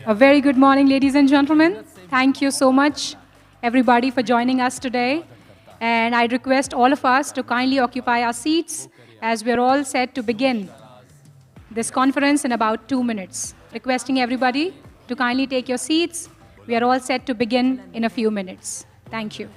A very good morning, ladies and gentlemen. Thank you so much, everybody, for joining us today. And I request all of us to kindly occupy our seats as we're all set to begin this conference in about 2 minutes. Requesting everybody to kindly take your seats. We are all set to begin in a few minutes. Thank you.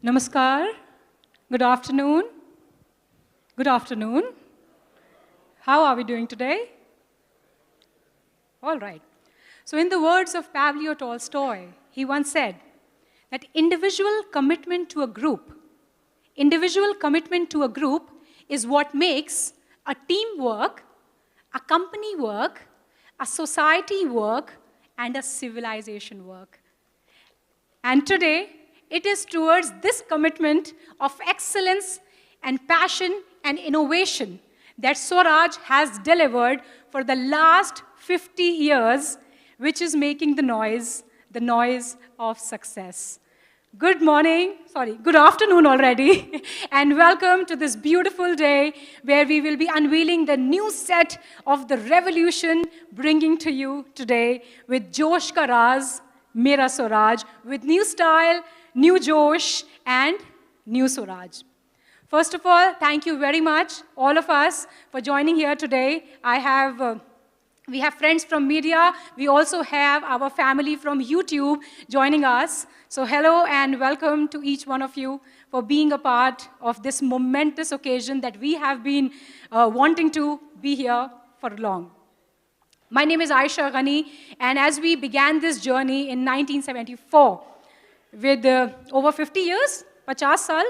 Namaskar. Good afternoon. Good afternoon. How are we doing today? All right. So in the words of Pavlio Tolstoy, he once said that individual commitment to a group is what makes a team work, a company work, a society work, and a civilization work. And today, it is towards this commitment of excellence and passion and innovation that Swaraj has delivered for the last 50 years which is making the noise of success. Good morning, good afternoon already, and welcome to this beautiful day where we will be unveiling the new set of the revolution, bringing to you today with Josh Ka Raz, Mera Swaraj, with new style, new Josh, and new Swaraj. First of all, thank you very much, all of us, for joining here today. We have friends from media. We also have our family from YouTube joining us. So hello and welcome to each one of you for being a part of this momentous occasion that we have been wanting to be here for long. My name is Aisha Ghani, and as we began this journey in 1974, with over 50 years, 50 साल,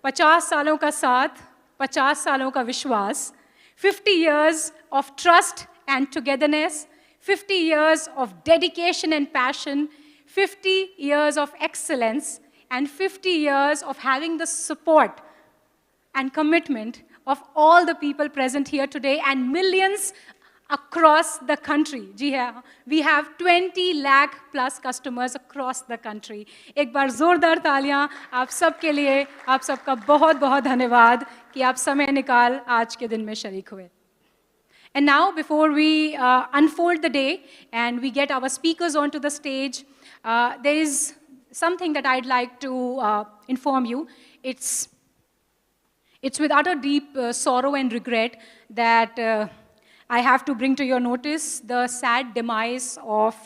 50 सालों का साथ, 50 सालों का विश्वास, 50 years of trust and togetherness, 50 years of dedication and passion, 50 years of excellence, and 50 years of having the support and commitment of all the people present here today and millions across the country. जी हाँ, we have 20 lakh plus customers across the country. एक बार जोरदार तालियां आप सबके लिए, आप सबका बहुत बहुत धन्यवाद कि आप समय निकाल आज के दिन में शरीक हुए. And now, before we unfold the day and we get our speakers onto the stage, there is something that I'd like to inform you. It's with utter deep sorrow and regret that I have to bring to your notice the sad demise of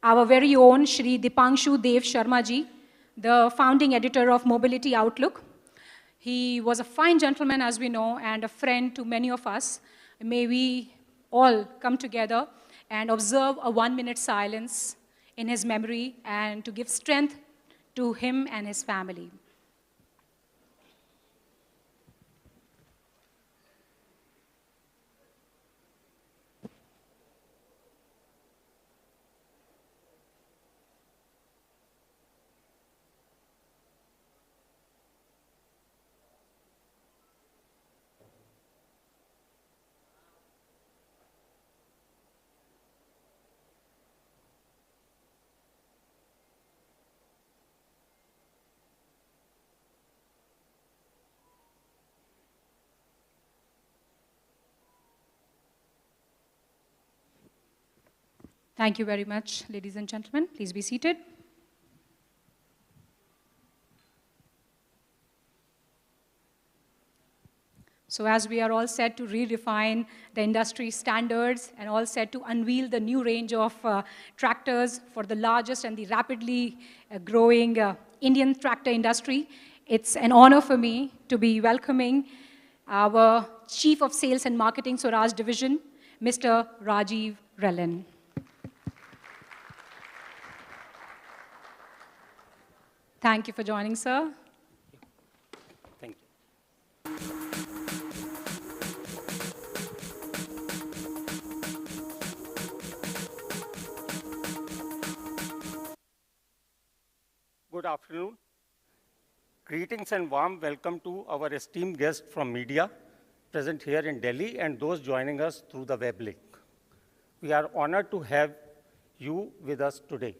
our very own Shri Dipanshu Dev Sharma ji, the founding editor of Mobility Outlook. He was a fine gentleman, as we know, and a friend to many of us. May we all come together and observe a 1-minute silence in his memory and to give strength to him and his family. Thank you very much, ladies and gentlemen. Please be seated. So as we are all set to redefine the industry standards and all set to unveil the new range of tractors for the largest and the rapidly growing Indian tractor industry, it's an honor for me to be welcoming our Chief of Sales and Marketing Swaraj Division, Mr. Rajiv Relin. Thank you for joining, sir. Thank you. Good afternoon. Greetings and warm welcome to our esteemed guests from media present here in Delhi and those joining us through the web link. We are honored to have you with us today.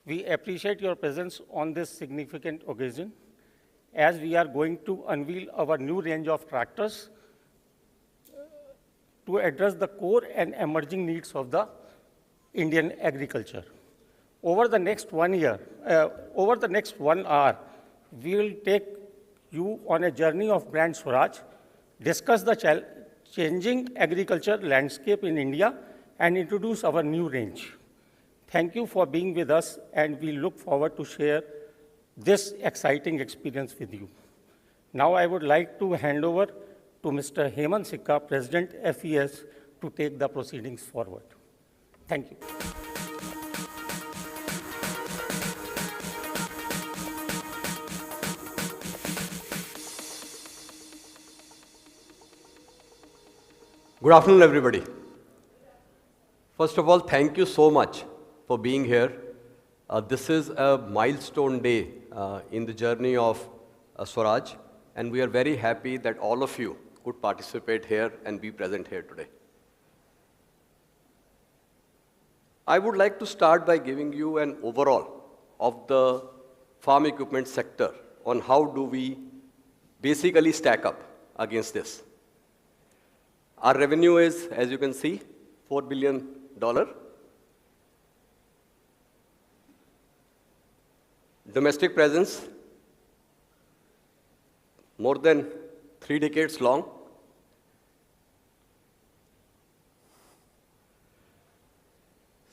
We appreciate your presence on this significant occasion as we are going to unveil our new range of tractors to address the core and emerging needs of the Indian agriculture. Over the next 1 hour, we will take you on a journey of brand Swaraj, discuss the changing agriculture landscape in India, and introduce our new range. Thank you for being with us, and we look forward to share this exciting experience with you. Now I would like to hand over to Mr. Hemant Sikka, President FES, to take the proceedings forward. Thank you. Good afternoon, everybody. First of all, thank you so much for being here. This is a milestone day in the journey of Swaraj, and we are very happy that all of you could participate here and be present here today. I would like to start by giving you an overall of the farm equipment sector on how do we basically stack up against this. Our revenue is, as you can see, $4 billion. Domestic presence, more than 3 decades long.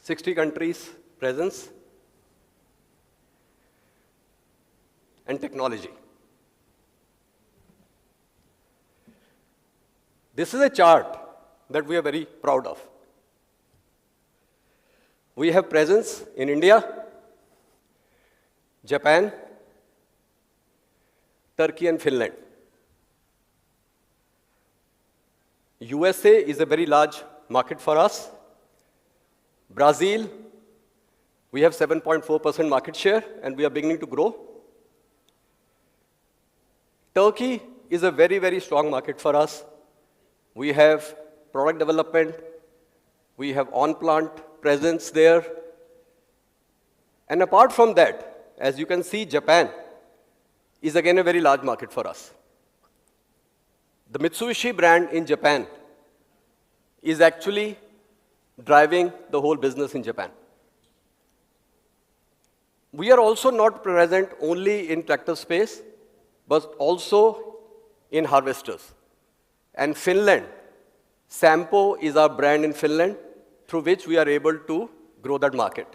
$60 countries presence, and technology. This is a chart that we are very proud of. We have presence in India, Japan, Turkey and Finland. USA is a very large market for us. Brazil, we have 7.4% market share and we are beginning to grow. Turkey is a very, very strong market for us. We have product development, we have on-plant presence there. And apart from that, as you can see, Japan is again a very large market for us. The Mitsubishi brand in Japan is actually driving the whole business in Japan. We are also not present only in tractor space, but also in harvesters. And Finland, Sampo is our brand in Finland, through which we are able to grow that market.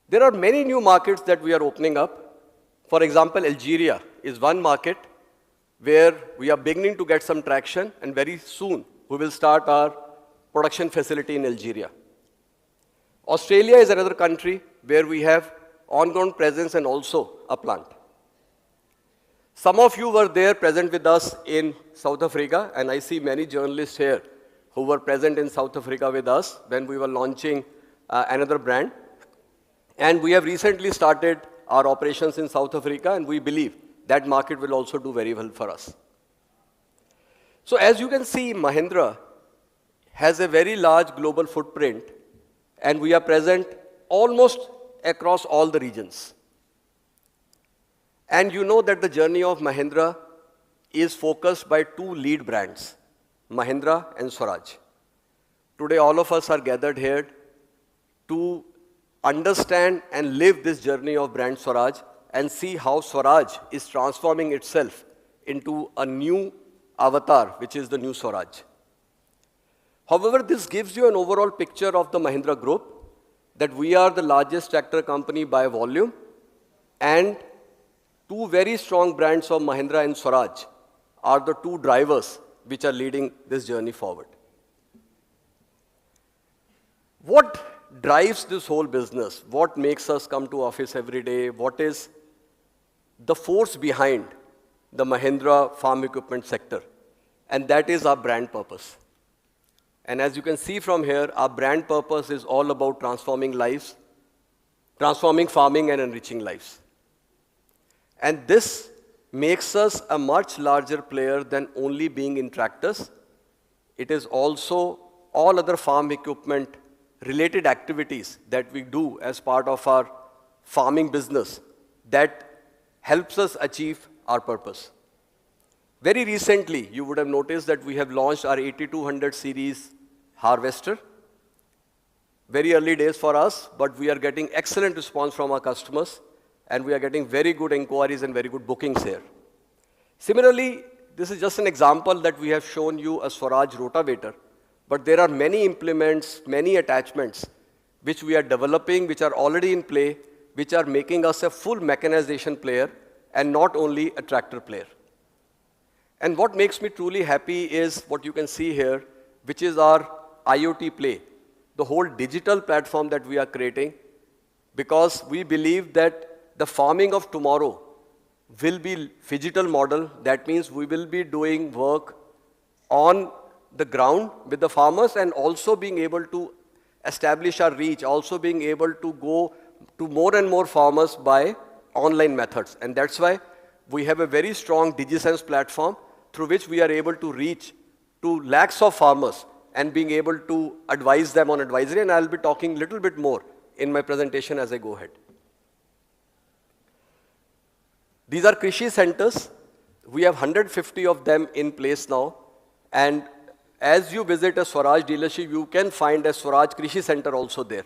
There are many new markets that we are opening up. For example, Algeria is one market where we are beginning to get some traction, and very soon we will start our production facility in Algeria. Australia is another country where we have on-ground presence and also a plant. Some of you were there present with us in South Africa, and I see many journalists here who were present in South Africa with us when we were launching another brand. And we have recently started our operations in South Africa, and we believe that market will also do very well for us. So as you can see, Mahindra has a very large global footprint, and we are present almost across all the regions. And you know that the journey of Mahindra is focused by two lead brands, Mahindra and Swaraj. Today, all of us are gathered here to understand and live this journey of brand Swaraj and see how Swaraj is transforming itself into a new avatar, which is the new Swaraj. However, this gives you an overall picture of the Mahindra Group, that we are the largest tractor company by volume, and two very strong brands of Mahindra and Swaraj are the two drivers which are leading this journey forward. What drives this whole business? What makes us come to office every day? What is the force behind the Mahindra farm equipment sector? And that is our brand purpose. And as you can see from here, our brand purpose is all about transforming lives, transforming farming and enriching lives. And this makes us a much larger player than only being in tractors. It is also all other farm equipment related activities that we do as part of our farming business that helps us achieve our purpose. Very recently, you would have noticed that we have launched our 8200 series harvester. Very early days for us, but we are getting excellent response from our customers, and we are getting very good inquiries and very good bookings here. Similarly, this is just an example that we have shown you a Swaraj rotavator, but there are many implements, many attachments, which we are developing, which are already in play, which are making us a full mechanization player and not only a tractor player. And what makes me truly happy is what you can see here, which is our IoT play, the whole digital platform that we are creating, because we believe that the farming of tomorrow will be phygital model. That means we will be doing work on the ground with the farmers and also being able to establish our reach, also being able to go to more and more farmers by online methods. And that's why we have a very strong DigiSense platform through which we are able to reach to lakhs of farmers and being able to advise them on advisory, and I'll be talking a little bit more in my presentation as I go ahead. These are Krishi centers. We have 150 of them in place now, and as you visit a Swaraj dealership, you can find a Swaraj Krishi center also there.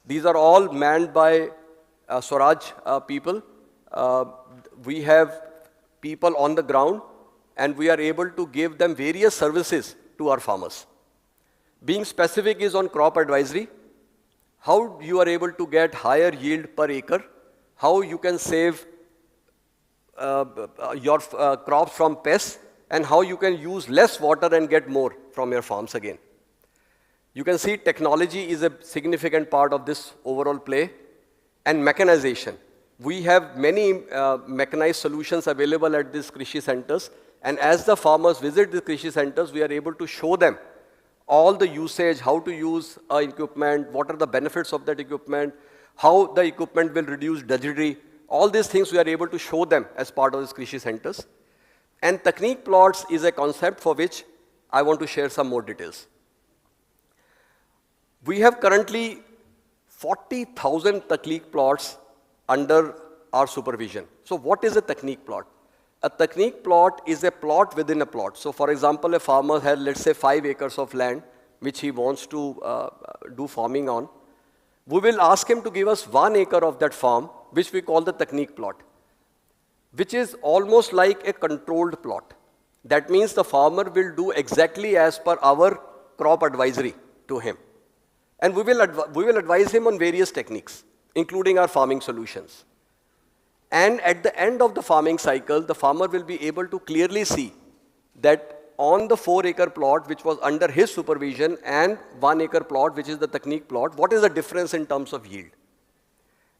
These are all manned by Swaraj people. We have people on the ground, and we are able to give them various services to our farmers. Being specific is on crop advisory, how you are able to get higher yield per acre, how you can save your crops from pests, and how you can use less water and get more from your farms again. You can see technology is a significant part of this overall play, and mechanization. We have many mechanized solutions available at these Krishi centers, and as the farmers visit the Krishi centers, we are able to show them all the usage, how to use equipment, what are the benefits of that equipment, how the equipment will reduce drudgery. All these things we are able to show them as part of these Krishi centers. And technique plots is a concept for which I want to share some more details. We have currently 40,000 technique plots under our supervision. So what is a technique plot? A technique plot is a plot within a plot. So for example, a farmer has, let's say, 5 acres of land which he wants to do farming on. We will ask him to give us 1 acre of that farm, which we call the technique plot, which is almost like a controlled plot. That means the farmer will do exactly as per our crop advisory to him. And we will advise him on various techniques, including our farming solutions. And at the end of the farming cycle, the farmer will be able to clearly see that on the 4-acre plot, which was under his supervision, and 1-acre plot, which is the technique plot, what is the difference in terms of yield?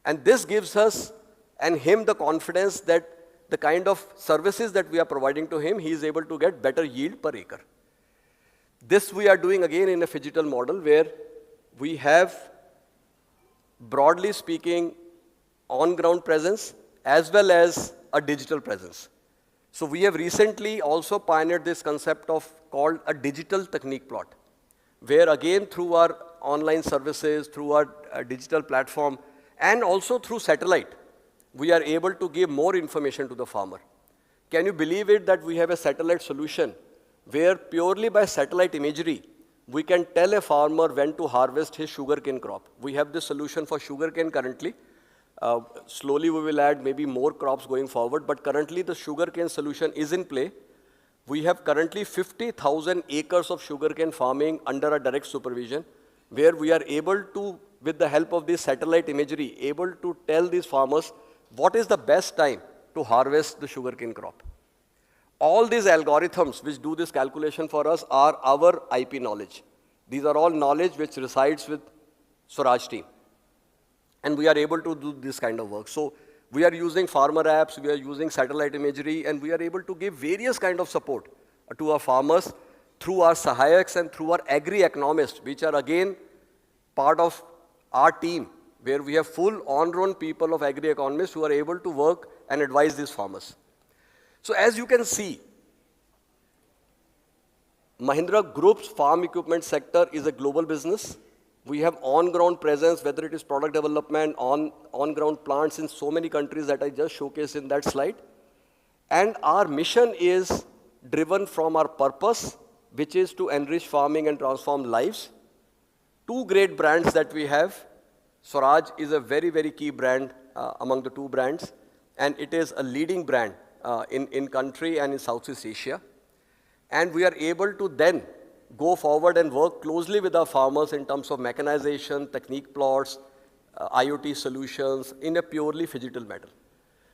And this gives us and him the confidence that the kind of services that we are providing to him, he is able to get better yield per acre. This we are doing again in a phygital model where we have, broadly speaking, on-ground presence as well as a digital presence. So we have recently also pioneered this concept of called a digital technique plot, where again through our online services, through our digital platform, and also through satellite, we are able to give more information to the farmer. Can you believe it that we have a satellite solution where purely by satellite imagery, we can tell a farmer when to harvest his sugarcane crop. We have this solution for sugarcane currently. Slowly we will add maybe more crops going forward, but currently the sugarcane solution is in play. We have currently 50,000 acres of sugarcane farming under a direct supervision, where we are able to, with the help of this satellite imagery, able to tell these farmers what is the best time to harvest the sugarcane crop. All these algorithms which do this calculation for us are our IP knowledge. These are all knowledge which resides with Swaraj team. And we are able to do this kind of work. So we are using farmer apps, we are using satellite imagery, and we are able to give various kind of support to our farmers through our Sahayaks and through our agri-economists, which are again part of our team, where we have full on-grown people of agri-economists who are able to work and advise these farmers. So as you can see, Mahindra Group's farm equipment sector is a global business. We have on-ground presence, whether it is product development, on-ground plants in so many countries that I just showcased in that slide. And our mission is driven from our purpose, which is to enrich farming and transform lives. 2 great brands that we have. Swaraj is a very, very key brand among the 2 brands, and it is a leading brand in country and in Southeast Asia. And we are able to then go forward and work closely with our farmers in terms of mechanization, technique plots, IoT solutions in a purely phygital manner.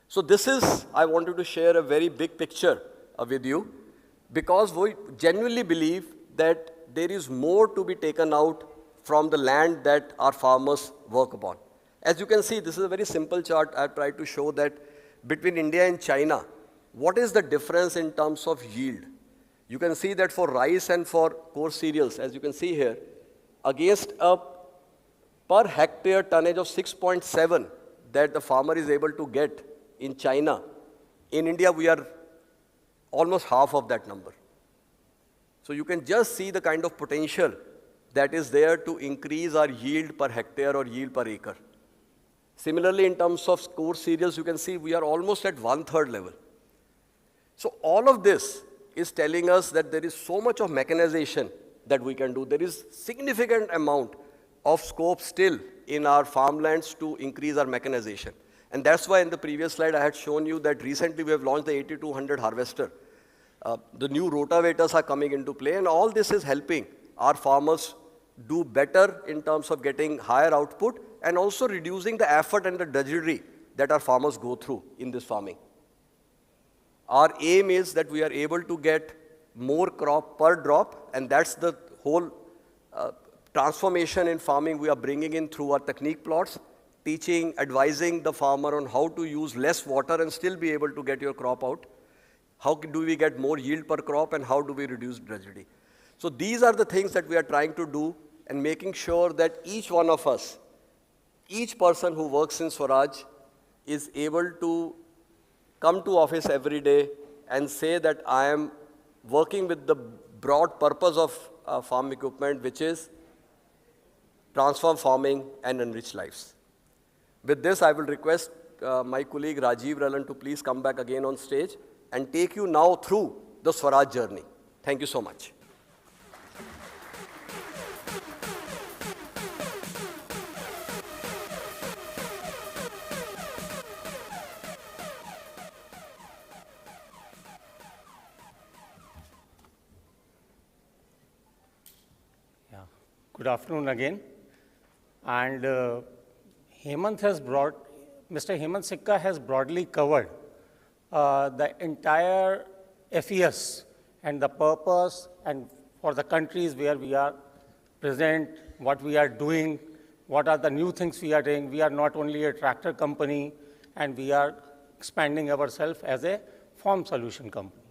So this is, I wanted to share a very big picture with you, because we genuinely believe that there is more to be taken out from the land that our farmers work upon. As you can see, this is a very simple chart. I've tried to show that between India and China, what is the difference in terms of yield? You can see that for rice and for coarse cereals, as you can see here, against a per hectare tonnage of 6.7 that the farmer is able to get in China, in India we are almost half of that number. So you can just see the kind of potential that is there to increase our yield per hectare or yield per acre. Similarly, in terms of coarse cereals, you can see we are almost at 1/3 level. So all of this is telling us that there is so much of mechanization that we can do. There is significant amount of scope still in our farmlands to increase our mechanization. And that's why in the previous slide I had shown you that recently we have launched the 8200 harvester. The new rotavators are coming into play, and all this is helping our farmers do better in terms of getting higher output and also reducing the effort and the drudgery that our farmers go through in this farming. Our aim is that we are able to get more crop per drop, and that's the whole transformation in farming we are bringing in through our technique plots, teaching, advising the farmer on how to use less water and still be able to get your crop out. How do we get more yield per crop, and how do we reduce drudgery? So these are the things that we are trying to do, and making sure that each one of us, each person who works in Swaraj is able to come to office every day and say that I am working with the broad purpose of farm equipment, which is transform farming and enrich lives. With this, I will request my colleague Rajiv Ralan to please come back again on stage and take you now through the Swaraj journey. Thank you so much. Good afternoon again. And Mr. Hemant Sikka has broadly covered the entire FES and the purpose and for the countries where we are present, what we are doing, what are the new things we are doing. We are not only a tractor company, and we are expanding ourselves as a farm solution company.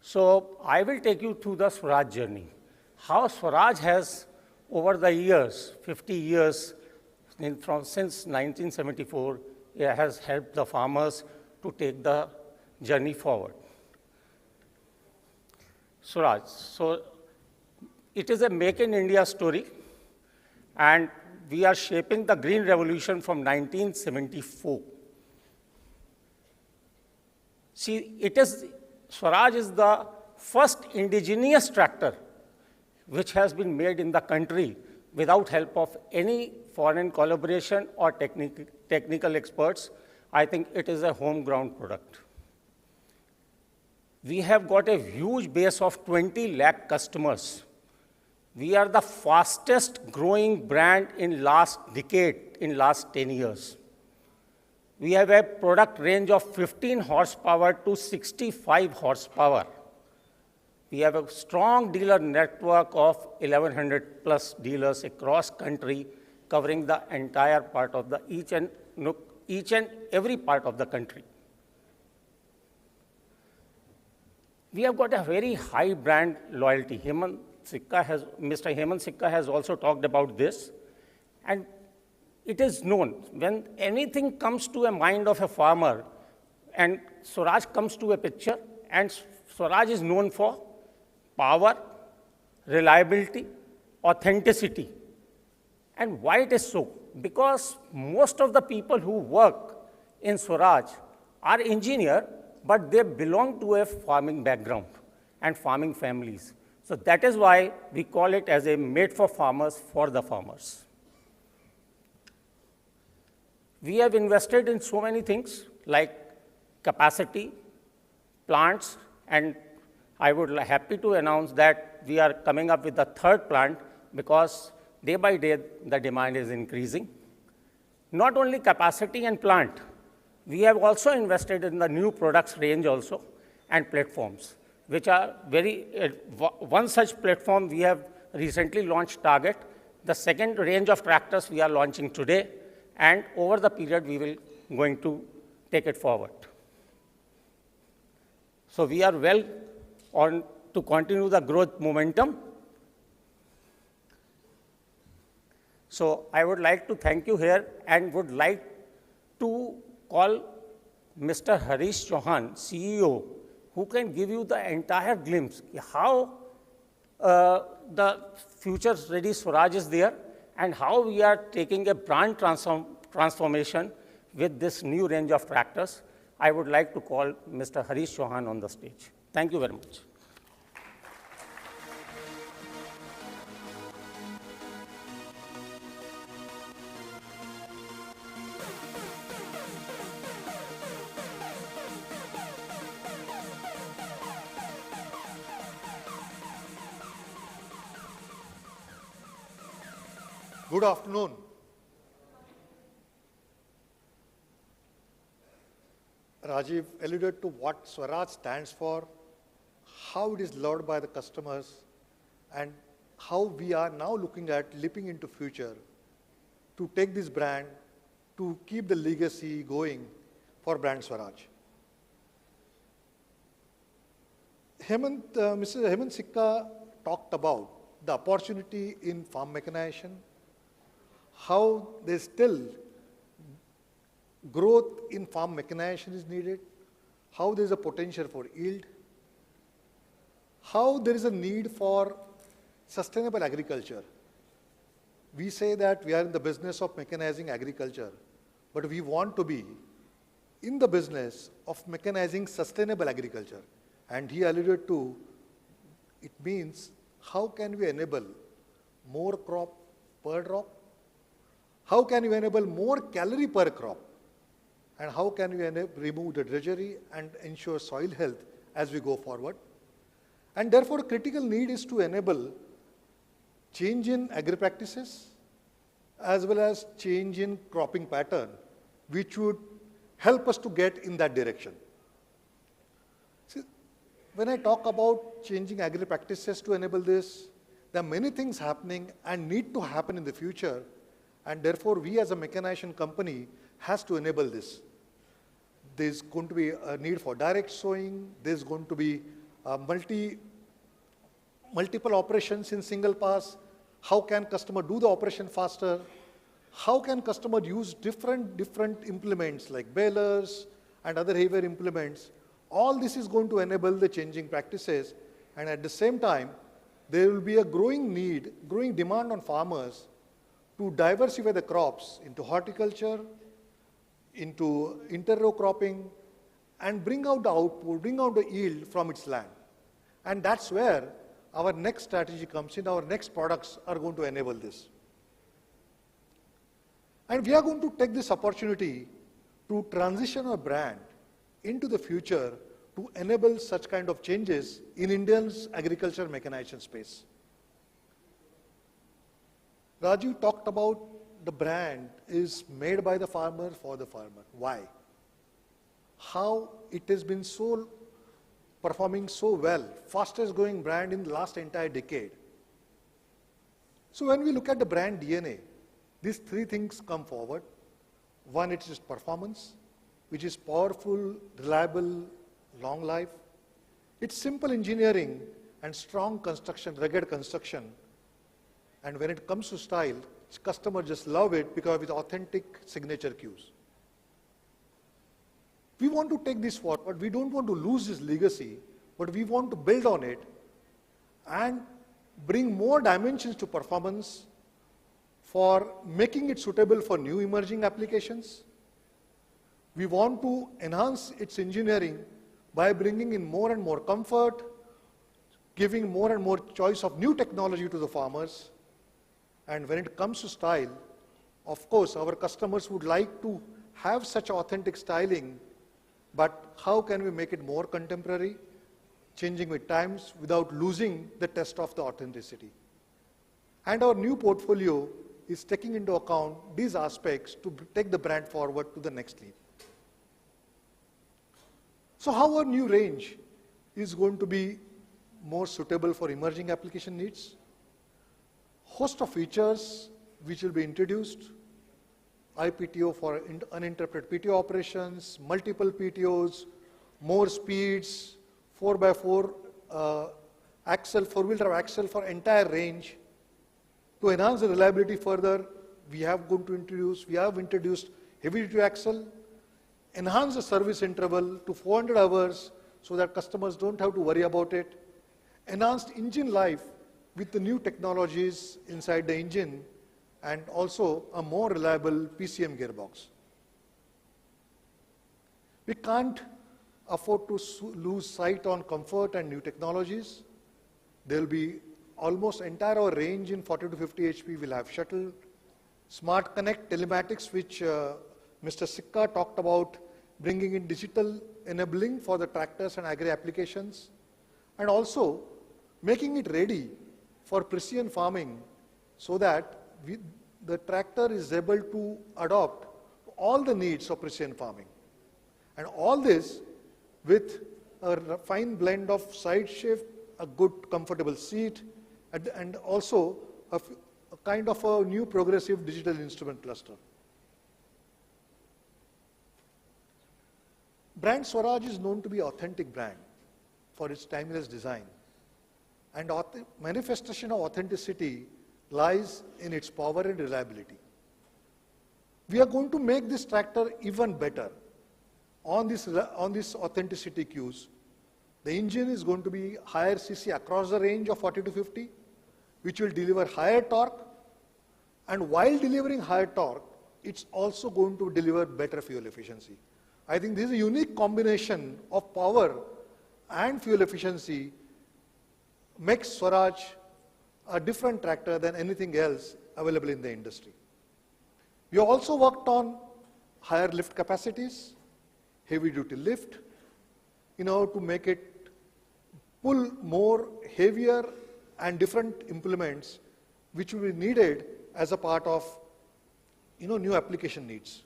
So I will take you through the Swaraj journey. How Swaraj has, over the years, 50 years, since 1974, it has helped the farmers to take the journey forward. Swaraj, so it is a Make in India story, and we are shaping the green revolution from 1974. See, Swaraj is the first indigenous tractor which has been made in the country without help of any foreign collaboration or technical experts. I think it is a homegrown product. We have got a huge base of 20 lakh customers. We are the fastest growing brand in last decade, in last 10 years. We have a product range of 15 horsepower to 65 horsepower. We have a strong dealer network of 1,100 plus dealers across country, covering the entire part of the each and every part of the country. We have got a very high brand loyalty. Mr. Hemant Sikka has also talked about this, and it is known when anything comes to a mind of a farmer, and Swaraj comes to a picture, and Swaraj is known for power, reliability, authenticity. And why it is so? Because most of the people who work in Swaraj are engineers, but they belong to a farming background and farming families. So that is why we call it as a made for farmers, for the farmers. We have invested in so many things like capacity, plants, and I would be happy to announce that we are coming up with the third plant, because day by day the demand is increasing. Not only capacity and plant, we have also invested in the new products range also and platforms, which are one such platform we have recently launched, Target. The second range of tractors we are launching today, and over the period we will going to take it forward. So we are well on to continue the growth momentum. So I would like to thank you here, and would like to call Mr. Harish Chauhan, CEO, who can give you the entire glimpse how the future ready Swaraj is there, and how we are taking a brand transformation with this new range of tractors. I would like to call Mr. Harish Chauhan on the stage. Thank you very much. Good afternoon. Rajiv alluded to what Swaraj stands for, how it is loved by the customers, and how we are now looking at leaping into future to take this brand to keep the legacy going for brand Swaraj. Mr. Hemant Sikka talked about the opportunity in farm mechanization, how there's still growth in farm mechanization is needed, how there's a potential for yield, how there is a need for sustainable agriculture. We say that we are in the business of mechanizing agriculture, but we want to be in the business of mechanizing sustainable agriculture. And he alluded to, it means how can we enable more crop per drop? How can we enable more calorie per crop? And how can we remove the drudgery and ensure soil health as we go forward? And therefore, critical need is to enable change in agri practices as well as change in cropping pattern, which would help us to get in that direction. See, when I talk about changing agri practices to enable this, there are many things happening and need to happen in the future, and therefore we as a mechanization company has to enable this. There's going to be a need for direct sowing, there's going to be multiple operations in single pass. How can customer do the operation faster? How can customer use different implements like balers and other heavier implements? All this is going to enable the changing practices, and at the same time, there will be a growing demand on farmers to diversify the crops into horticulture, into inter-row cropping, and bring out the output, bring out the yield from its land. And that's where our next strategy comes in, our next products are going to enable this. And we are going to take this opportunity to transition our brand into the future to enable such kind of changes in India's agriculture mechanization space. Raju talked about the brand is made by the farmer for the farmer. Why? How it has been so performing so well, fastest growing brand in the last entire decade. So when we look at the brand DNA, these three things come forward. One, it is performance, which is powerful, reliable, long life. It's simple engineering and strong construction, rugged construction. And when it comes to style, customers just love it because of its authentic signature cues. We want to take this forward. We don't want to lose this legacy, but we want to build on it and bring more dimensions to performance for making it suitable for new emerging applications. We want to enhance its engineering by bringing in more and more comfort, giving more and more choice of new technology to the farmers. And when it comes to style, of course, our customers would like to have such authentic styling, but how can we make it more contemporary, changing with times without losing the test of the authenticity? And our new portfolio is taking into account these aspects to take the brand forward to the next leap. So how our new range is going to be more suitable for emerging application needs? Host of features which will be introduced, IPTO for uninterrupted PTO operations, multiple PTOs, more speeds, 4x4 axle, four-wheel drive axle for entire range. To enhance the reliability further, we have introduced heavy-duty axle, enhance the service interval to 400 hours so that customers don't have to worry about it, enhanced engine life with the new technologies inside the engine and also a more reliable PCM gearbox. We can't afford to lose sight on comfort and new technologies. There will be almost entire our range in 40 to 50 HP will have shuttle, smart connect telematics, which Mr. Sikka talked about, bringing in digital enabling for the tractors and agri applications, and also making it ready for precision farming so that the tractor is able to adopt all the needs of precision farming. And all this with a fine blend of side shift, a good comfortable seat, and also a kind of a new progressive digital instrument cluster. Brand Swaraj is known to be an authentic brand for its timeless design. And manifestation of authenticity lies in its power and reliability. We are going to make this tractor even better on this authenticity cues. The engine is going to be higher CC across the range of 40 to 50, which will deliver higher torque. And while delivering higher torque, it's also going to deliver better fuel efficiency. I think this is a unique combination of power and fuel efficiency makes Swaraj a different tractor than anything else available in the industry. We also worked on higher lift capacities, heavy duty lift, to make it pull more heavier and different implements which will be needed as a part of new application needs.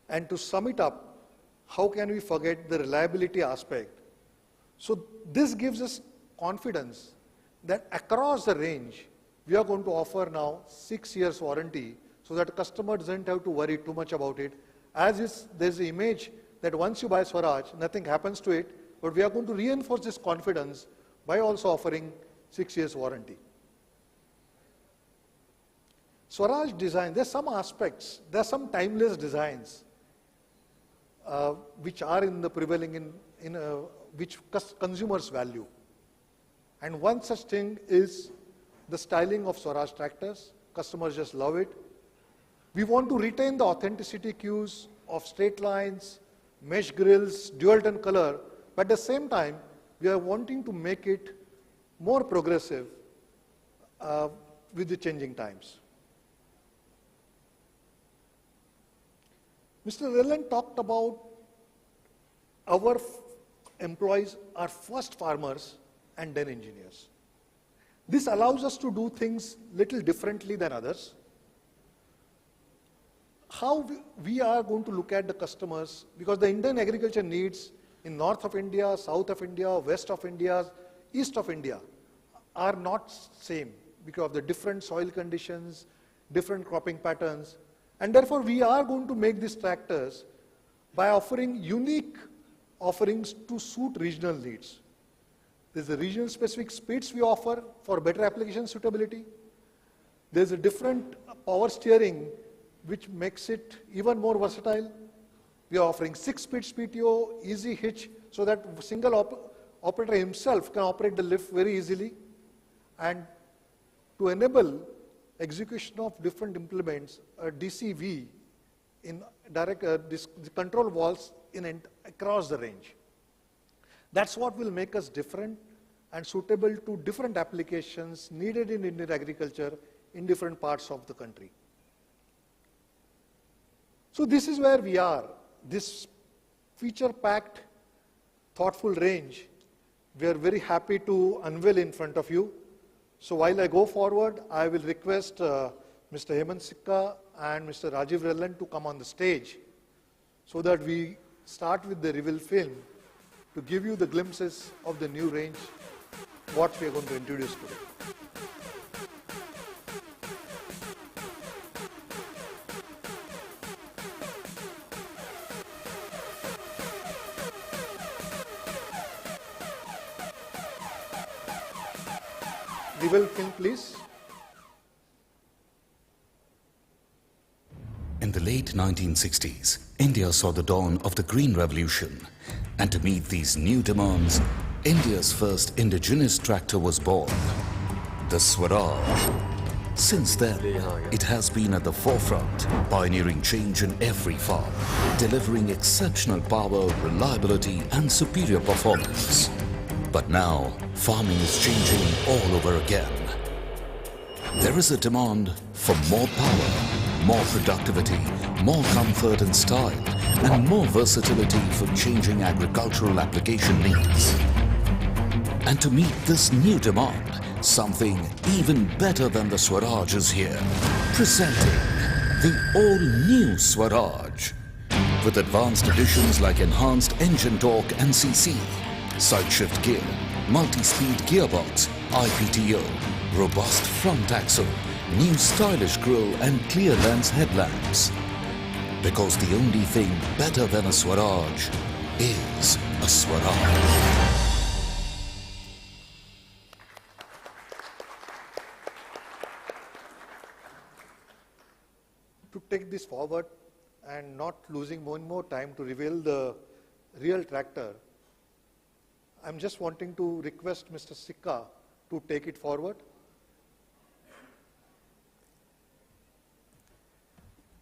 And to sum it up, how can we forget the reliability aspect? So this gives us confidence that across the range, we are going to offer now 6 years warranty so that the customer doesn't have to worry too much about it. As is, there's the image that once you buy Swaraj, nothing happens to it, but we are going to reinforce this confidence by also offering 6 years warranty. Swaraj design, there's some aspects, there's some timeless designs which are in the prevailing which consumers value. And one such thing is the styling of Swaraj tractors. Customers just love it. We want to retain the authenticity cues of straight lines, mesh grills, dual tone color, but at the same time, we are wanting to make it more progressive with the changing times. Mr. Relland talked about our employees are first farmers and then engineers. This allows us to do things little differently than others. How we are going to look at the customers, because the Indian agriculture needs in north of India, south of India, west of India, east of India are not same because of the different soil conditions, different cropping patterns. And therefore, we are going to make these tractors by offering unique offerings to suit regional needs. There's a regional specific speeds we offer for better application suitability. There's a different power steering which makes it even more versatile. We are offering 6-speed PTO, easy hitch, so that single operator himself can operate the lift very easily. And to enable execution of different implements, a DCV in direct control valves across the range. That's what will make us different and suitable to different applications needed in Indian agriculture in different parts of the country. So this is where we are. This feature-packed, thoughtful range, we are very happy to unveil in front of you. So while I go forward, I will request Mr. Hemant Sikka and Mr. Rajiv Relland to come on the stage so that we start with the reveal film to give you the glimpses of the new range, what we are going to introduce today. Reveal film, please. In the late 1960s, India saw the dawn of the Green Revolution. And to meet these new demands, India's first indigenous tractor was born, the Swaraj. Since then, it has been at the forefront, pioneering change in every farm, delivering exceptional power, reliability, and superior performance. But now, farming is changing all over again. There is a demand for more power, more productivity, more comfort and style, and more versatility for changing agricultural application needs. And to meet this new demand, something even better than the Swaraj is here. Presenting the all-new Swaraj. With advanced additions like enhanced engine torque and CC, side-shift gear, multi-speed gearbox, IPTO, robust front axle, new stylish grille and clear lens headlamps. Because the only thing better than a Swaraj is a Swaraj. To take this forward and not losing more time to reveal the real tractor, I'm just wanting to request Mr. Sikka to take it forward.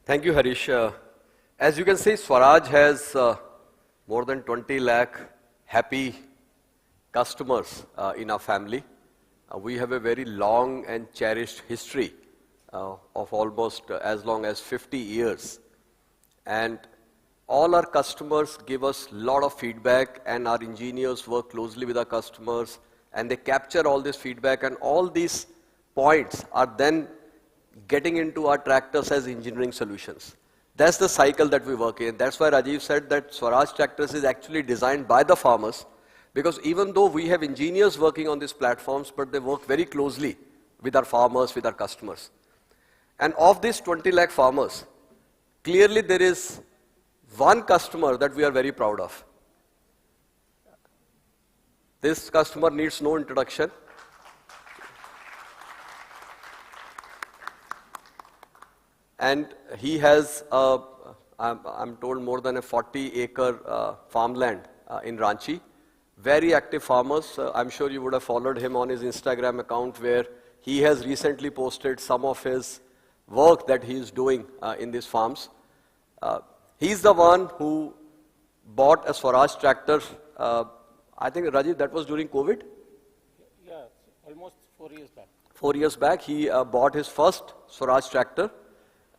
Thank you, Harish. As you can see, Swaraj has more than 20 lakh happy customers in our family. We have a very long and cherished history of almost as long as 50 years. And all our customers give us a lot of feedback, and our engineers work closely with our customers, and they capture all this feedback, and all these points are then getting into our tractors as engineering solutions. That's the cycle that we work in. That's why Rajiv said that Swaraj tractors is actually designed by the farmers, because even though we have engineers working on these platforms, but they work very closely with our farmers, with our customers. And of these 20 lakh farmers, clearly there is one customer that we are very proud of. This customer needs no introduction. And he has, I'm told, more than a 40-acre farmland in Ranchi. Very active farmers. I'm sure you would have followed him on his Instagram account, where he has recently posted some of his work that he is doing in these farms. He's the one who bought a Swaraj tractor. I think, Rajiv, that was during COVID? Yeah, almost 4 years back. 4 years back, he bought his first Swaraj tractor,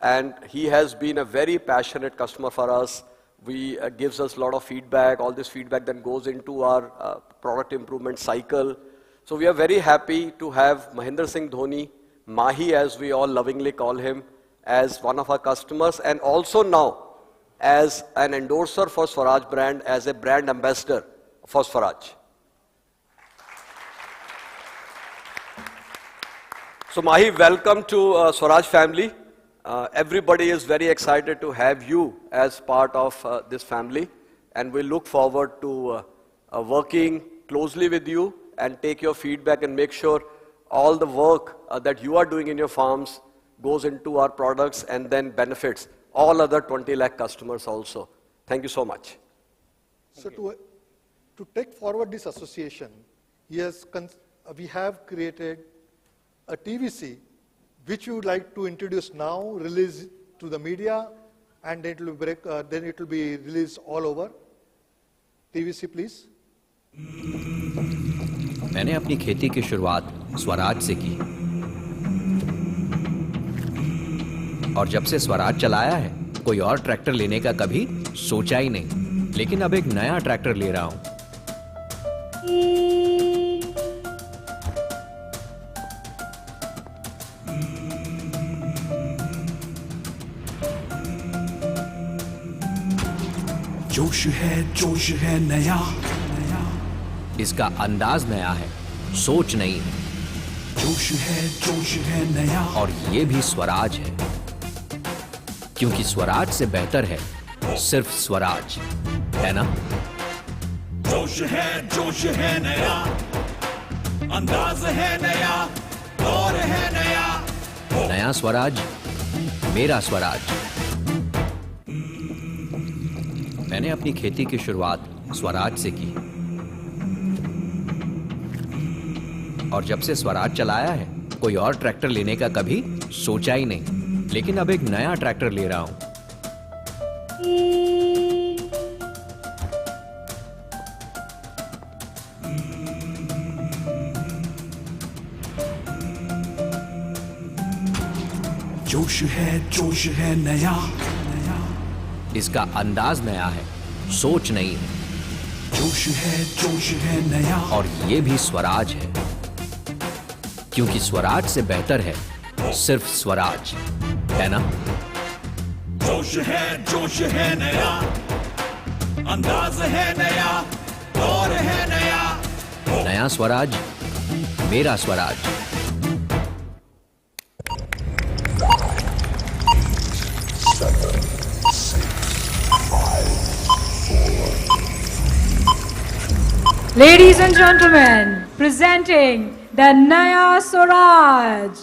and he has been a very passionate customer for us. We gives us a lot of feedback. All this feedback then goes into our product improvement cycle. So we are very happy to have Mahendra Singh Dhoni, Mahi as we all lovingly call him, as one of our customers, and also now as an endorser for Swaraj brand, as a brand ambassador for Swaraj. So Mahi, welcome to Swaraj family. Everybody is very excited to have you as part of this family, and we look forward to working closely with you and take your feedback and make sure all the work that you are doing in your farms goes into our products and then benefits all other 20 lakh customers also. Thank you so much. So to take forward this association, we have created a TVC which we would like to introduce now, release to the media, and then it will be released all over. TVC, please. मैंने अपनी खेती की शुरुआत स्वराज से की, और जब से स्वराज चलाया है, कोई और ट्रैक्टर लेने का कभी सोचा ही नहीं। लेकिन अब एक नया ट्रैक्टर ले रहा हूं। जोश है नया, इसका अंदाज नया है, सोच नहीं है। जोश है नया, और ये भी स्वराज है, क्योंकि स्वराज से बेहतर है सिर्फ स्वराज, है ना? जोश है नया, अंदाज है नया, और है नया। नया स्वराज, मेरा स्वराज। मैंने अपनी खेती की शुरुआत स्वराज से की, और जब से स्वराज चलाया है कोई और ट्रैक्टर लेने का कभी सोचा ही नहीं, लेकिन अब एक नया ट्रैक्टर ले रहा हूं। जोश है नया, इसका अंदाज नया है, सोच नहीं है। जोश है नया, और ये भी स्वराज है, क्योंकि स्वराज से बेहतर है सिर्फ स्वराज, है ना? जोश है नया, अंदाज है नया, दौर है नया। नया स्वराज, मेरा Swaraj. Ladies and gentlemen, presenting the Naya Swaraj.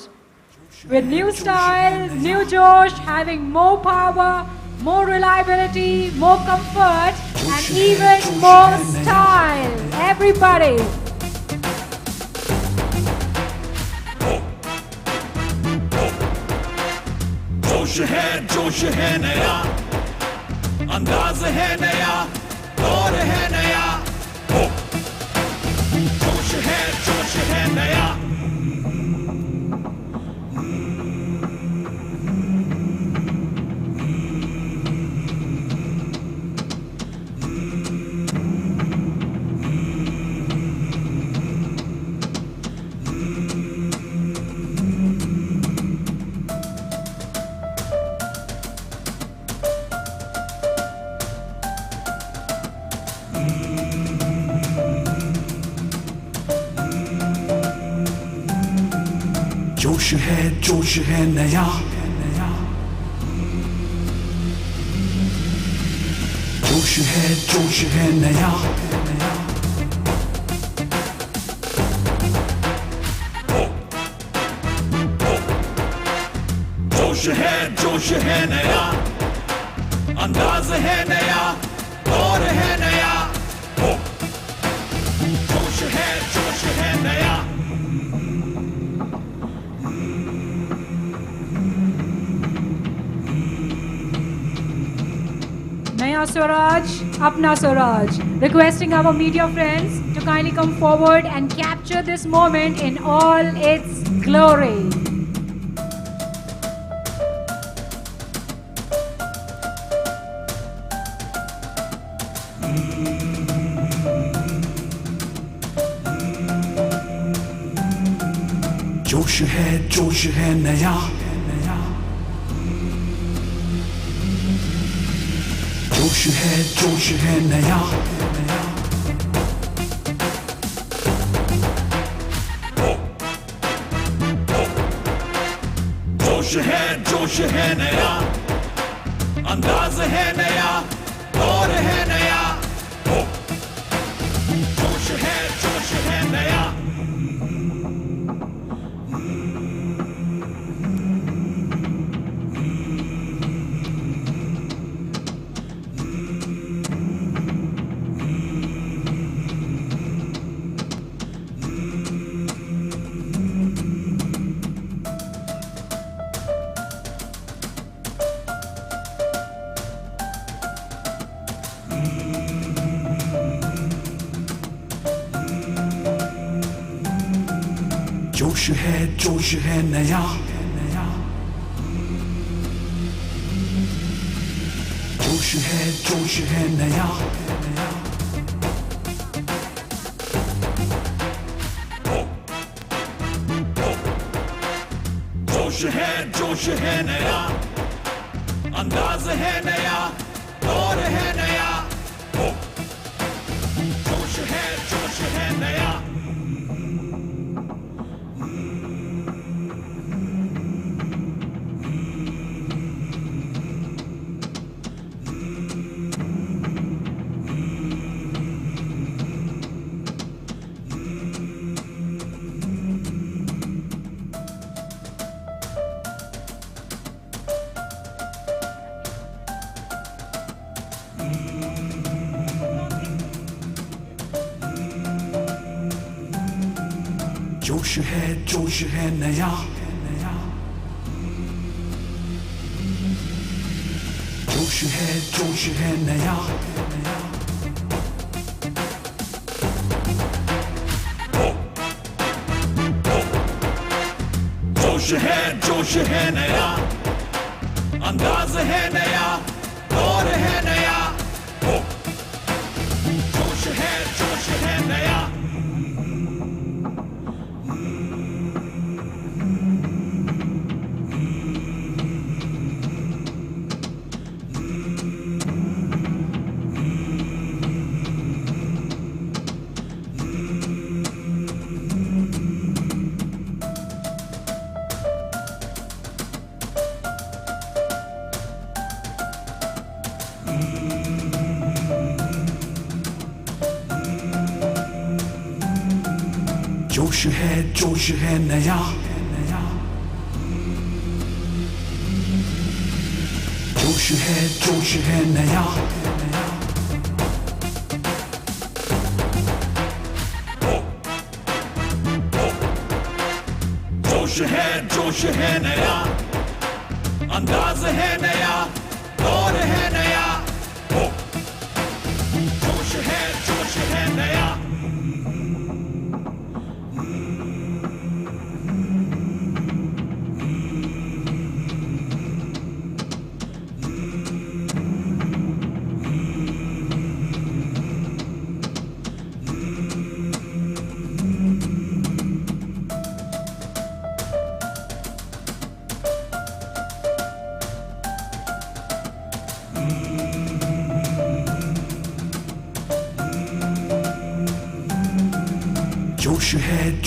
With new style, new josh, having more power, more reliability, more comfort, and even more style. Everybody. जोश है नया, अंदाज है नया, दौर है नया। जोश है नया। जोश है नया, जोश है नया। जोश है नया, अंदाज है नया, दौर है नया। जोश है नया। Naya Swaraj, Apna Swaraj. Requesting our media friends to kindly come forward and capture this moment in all its glory. जोश है नया, जोश है नया। जोश है नया, अंदाज है नया, दौर है नया। जोश है नया। जोश है नया, जोश है नया। जोश है नया, अंदाज है नया, दौर है नया। जोश है नया। जोश है नया जोश है नया जोश है नया अंदाज है नया दौर है नया जोश है नया जोश है नया जोश है नया जोश है नया अंदाज है नया दौर है नया जोश है नया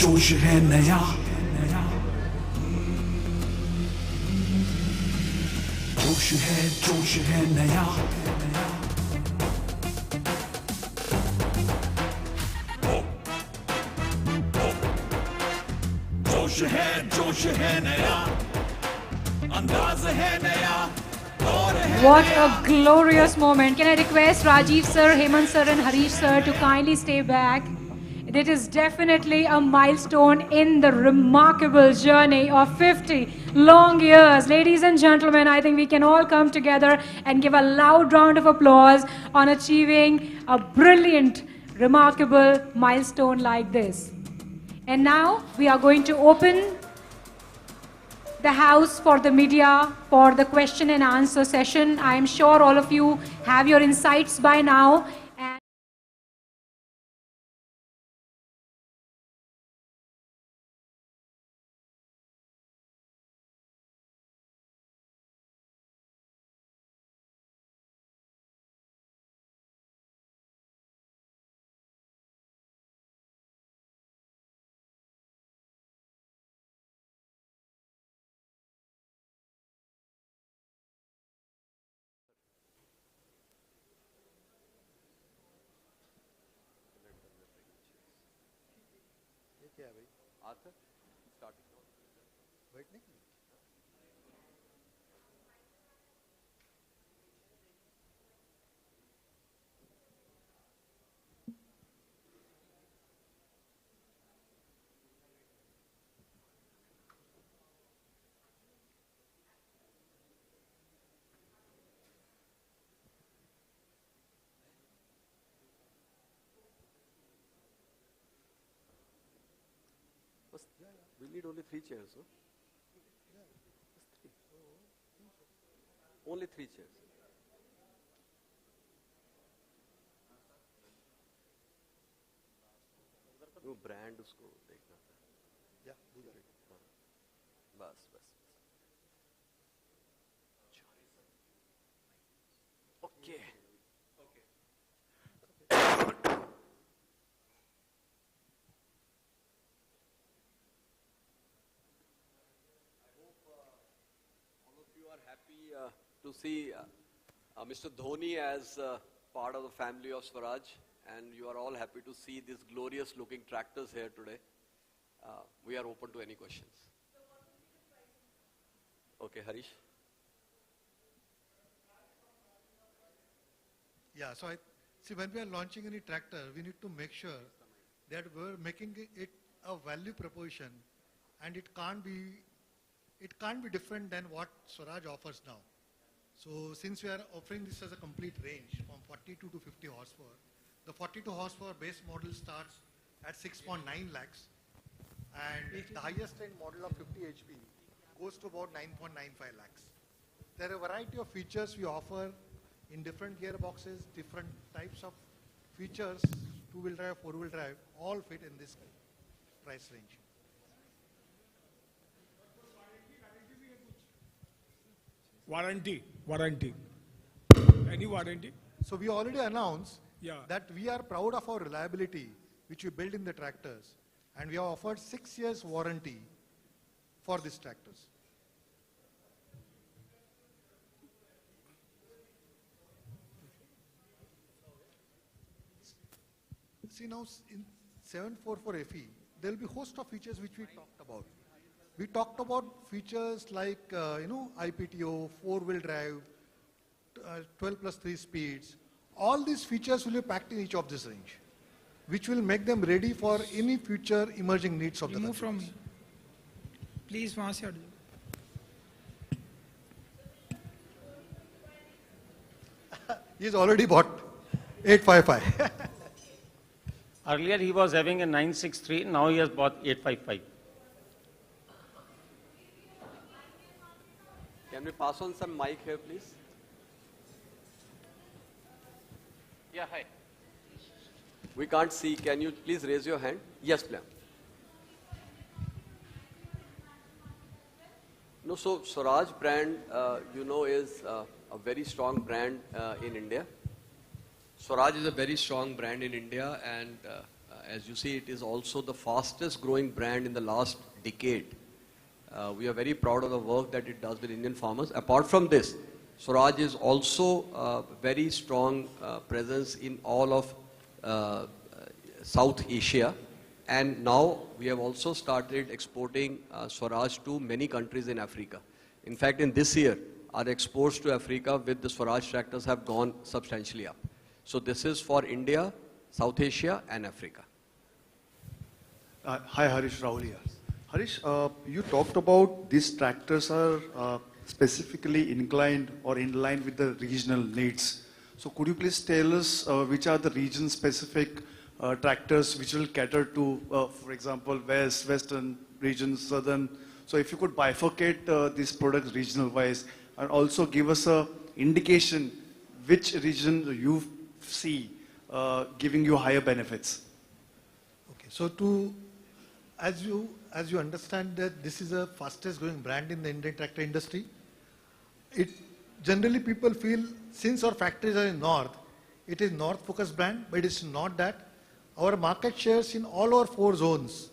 जोश है नया जोश है नया जोश है नया अंदाज है नया दौर है What a glorious moment. Can I request Rajiv sir, Hemant sir and Harish sir to kindly stay back? It is definitely a milestone in the remarkable journey of 50 long years. Ladies and gentlemen, I think we can all come together and give a loud round of applause on achieving a brilliant, remarkable milestone like this. And now we are going to open the house for the media for the question and answer session. I am sure all of you have your insights by now. And क्या है भाई बैठने के लिए We need only 3 chairs, no? Only 3 chairs. वो brand उसको देखना था बस okay happy to see Mr. Dhoni as part of the family of Swaraj, and you are all happy to see these glorious looking tractors here today. We are open to any questions. Okay, Harish. Yeah, so see, when we are launching any tractor, we need to make sure that we're making it a a value proposition, and it can't be different than what Swaraj offers now. So since we are offering this as a complete range from 42 to 50 horsepower, the 42 horsepower base model starts at 6.9 lakhs, and the highest end model of 50 HP goes to about 9.95 lakhs. There are a variety of features we offer in different gearboxes, different types of features, two-wheel drive, four-wheel drive, all fit in this price range. Warranty. Any warranty? So we already announced Yeah. that we are proud of our reliability, which we build in the tractors, and we have offered 6 years warranty for these tractors. See now, in 744 FE, there will be a host of features which we talked about. We talked about features like, IPTO, four-wheel drive, 12 plus 3 speeds. All these features will be packed in each of this range, which will make them ready for any future emerging needs of the Remove from consumers. me. Please, वहाँ से हट जाओ. He's already bought 855. Earlier he was having a 963, now he has bought 855. Can we pass on some mic here, please? Yeah, hi. We can't see. Can you please raise your hand? Yes, please. No, so Swaraj brand, is a very strong brand in India. Swaraj is a very strong brand in India, and as you see, it is also the fastest growing brand in the last decade. We are very proud of the work that it does with Indian farmers. Apart from this, Swaraj is also a very strong presence in all of South Asia, and now we have also started exporting Swaraj to many countries in Africa. In fact, in this year, our exports to Africa with the Swaraj tractors have gone substantially up. So this is for India, South Asia and Africa. Hi, Harish, Rahul here. Harish, you talked about these tractors are specifically inclined or in line with the regional needs. So could you please tell us which are the region-specific tractors which will cater to, for example, western region, southern. So if you could bifurcate these products regional-wise and also give us a indication which region you see giving you higher benefits. Okay, so as you understand that this is the fastest growing brand in the Indian tractor industry, generally people feel since our factories are in north, it is north focused brand, but it's not that. Our market shares in all our 4 zones,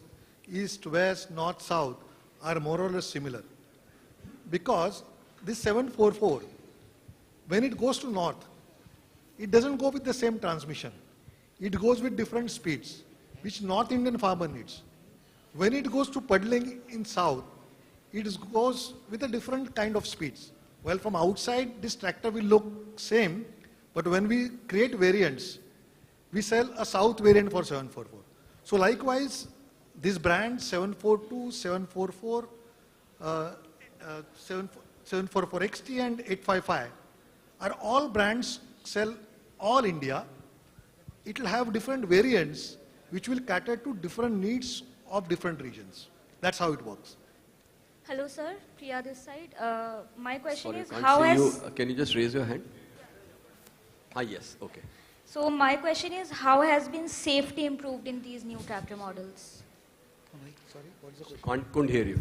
east, west, north, south, are more or less similar. Because this 744, when it goes to north, it doesn't go with the same transmission. It goes with different speeds, which North Indian farmer needs. When it goes to puddling in south, it goes with a different kind of speeds. Well, from outside, this tractor will look same, but when we create variants, we sell a south variant for 744. So likewise, this brand 742, 744, 744 XT and 855 are all brands sell all India. It will have different variants which will cater to different needs of different regions. That's how it works. Hello, sir. Priya this side. My question Sorry, is, can't how see has... you. Can you just raise your hand? Yes, okay. So my question is, how has been safety improved in these new tractor models? Sorry, what is the question? Couldn't hear you.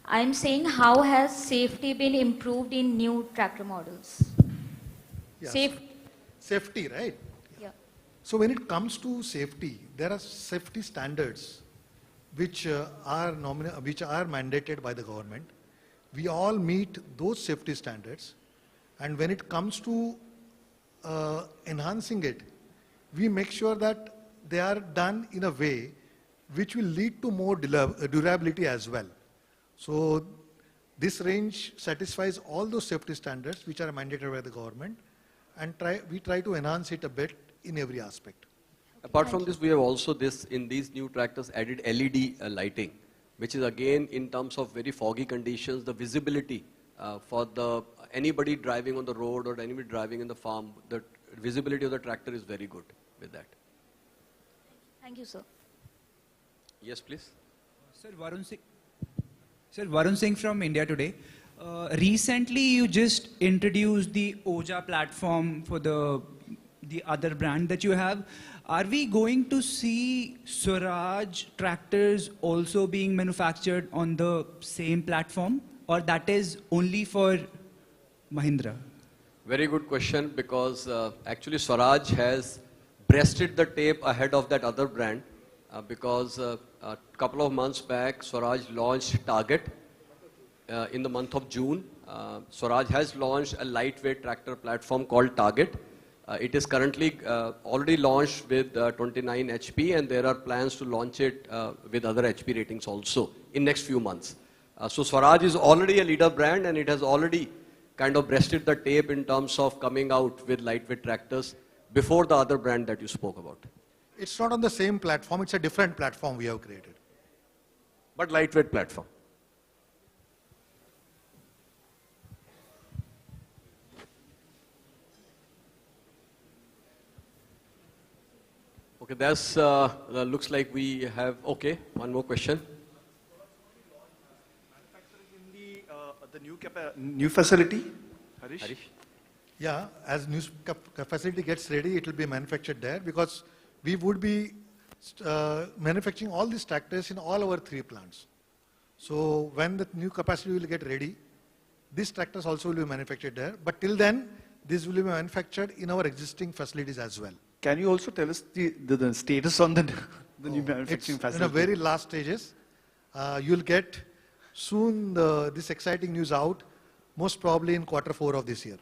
I'm saying, how has safety been improved in new tractor models? Yeah, Safety. Safety, right? Yeah. So when it comes to safety, there are safety standards which are mandated by the government. We all meet those safety standards, and when it comes to enhancing it, we make sure that they are done in a way which will lead to more durability as well. So this range satisfies all those safety standards which are mandated by the government, and we try to enhance it a bit in every aspect. Apart from this, we have also in these new tractors added LED lighting, which is again in terms of very foggy conditions, the visibility for anybody driving on the road or anybody driving in the farm, the visibility of the tractor is very good with that. Thank you, sir. Yes, please. Sir, Varun Singh from India Today. Recently, you just introduced the Oja platform for the other brand that you have. Are we going to see Swaraj tractors also being manufactured on the same platform, or that is only for Mahindra? Very good question, because actually Swaraj has breasted the tape ahead of that other brand, because a couple of months back Swaraj launched Target in the month of June. Swaraj has launched a lightweight tractor platform called Target. It is currently already launched with 29 HP, and there are plans to launch it with other HP ratings also in next few months. So Swaraj is already a leader brand, and it has already kind of breasted the tape in terms of coming out with lightweight tractors before the other brand that you spoke about. It's not on the same platform, it's a different platform we have created. But lightweight platform. Okay, that's looks like we have, okay, one more question. New facility, Harish? Yeah, as new facility gets ready, it will be manufactured there, because we would be manufacturing all these tractors in all our 3 plants. So when the new capacity will get ready, these tractors also will be manufactured there. But till then, this will be manufactured in our existing facilities as well. Can you also tell us the status on the new manufacturing facility? In the very last stages. You'll get soon this exciting news out, most probably in Q4 of this year.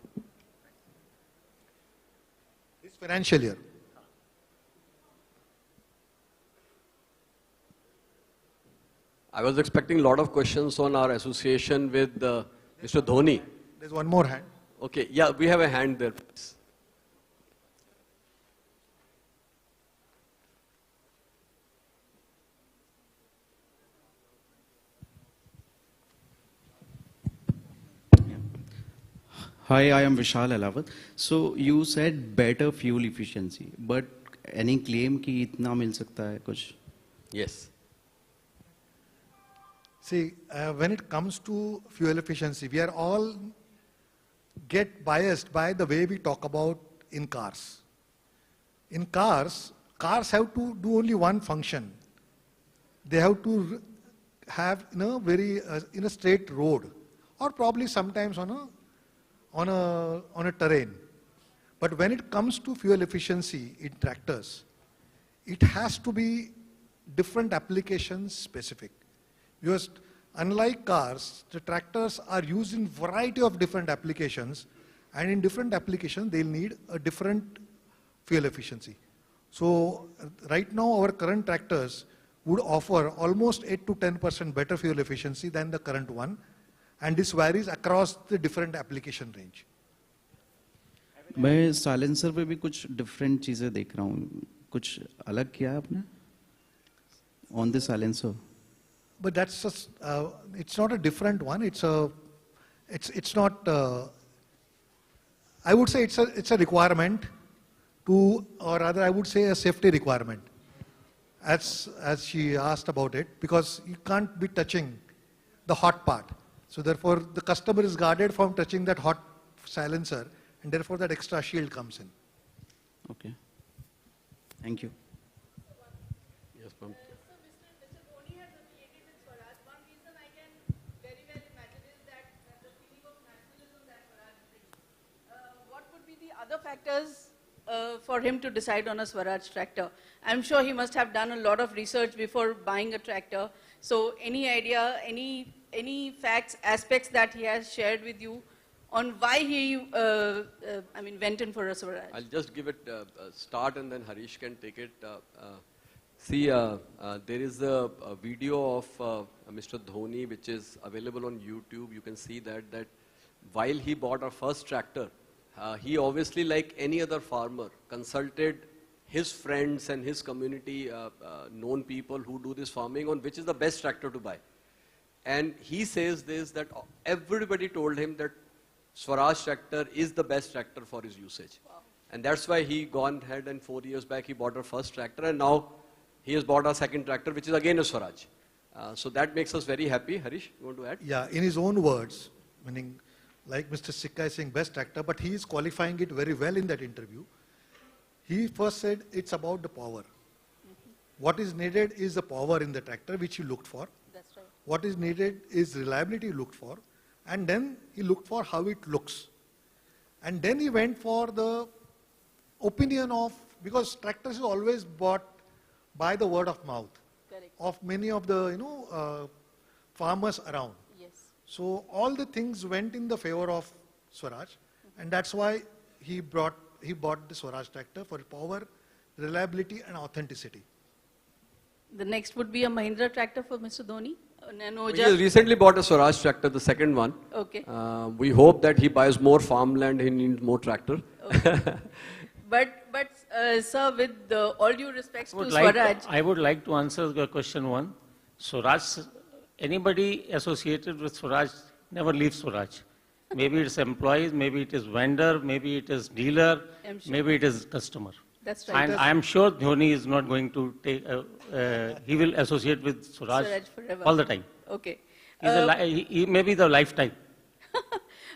This financial year. I was expecting a lot of questions on our association with Mr. Dhoni. There's one more hand. Okay, yeah, we have a hand there, please. Hi, I am Vishal Alawat. So you said better fuel efficiency, but any claim कि इतना मिल सकता है कुछ? Yes. See, when it comes to fuel efficiency, we are all get biased by the way we talk about in cars. In cars have to do only one function. They have to have in a straight road, or probably sometimes on a terrain. But when it comes to fuel efficiency in tractors, it has to be different applications specific. Because unlike cars, the tractors are used in variety of different applications, and in different applications they'll need a different fuel efficiency. So right now our current tractors would offer almost 8 to 10% better fuel efficiency than the current one, and this varies across the different application range. मैं silencer पे भी कुछ different चीजें देख रहा हूँ. कुछ अलग किया आपने? On the silencer. But that's just, it's not a different one. It's not. I would say it's a requirement to, or rather, I would say a safety requirement. As she asked about it, because you can't be touching the hot part. So therefore, the customer is guarded from touching that hot silencer, and therefore that extra shield comes in. Okay. Thank you. Yes, ma'am. Other factors for him to decide on a Swaraj tractor? I'm sure he must have done a lot of research before buying a tractor. So any idea, any facts, aspects that he has shared with you on why he went in for a Swaraj? I'll just give it a start, and then Harish can take it. See, there is a video of Mr. Dhoni which is available on YouTube. You can see that while he bought our first tractor, he obviously, like any other farmer, consulted his friends and his community, known people who do this farming, on which is the best tractor to buy. And he says this, that everybody told him that Swaraj tractor is the best tractor for his usage. Wow. And that's why he gone ahead and 4 years back he bought our first tractor, and now he has bought our second tractor, which is again a Swaraj. So that makes us very happy. Harish, you want to add? Yeah, in his own words, meaning like Mr. Sikka is saying best tractor, but he is qualifying it very well in that interview. He first said it's about the power. What is needed is the power in the tractor, which he looked for. That's right. What is needed is reliability he looked for. And then he looked for how it looks. And then he went for the opinion of, because tractors is always bought by the word of mouth. Correct. Of many of the farmers around. Yes. So all the things went in the favor of Swaraj, and that's why he bought the Swaraj tractor for power, reliability, and authenticity. The next would be a Mahindra tractor for Mr. Dhoni. He has recently bought a Swaraj tractor, the second one. Okay. We hope that he buys more farmland, he needs more tractor. Okay. But sir, with all due respects to Swaraj. I would like to answer your question one. Swaraj, anybody associated with Swaraj never leaves Swaraj. Maybe it's employees, maybe it is vendor, maybe it is dealer, Sure. maybe it is customer. That's right. And I am sure Dhoni is not going to take, he will associate with Swaraj forever. all the time. Okay. He may be the lifetime.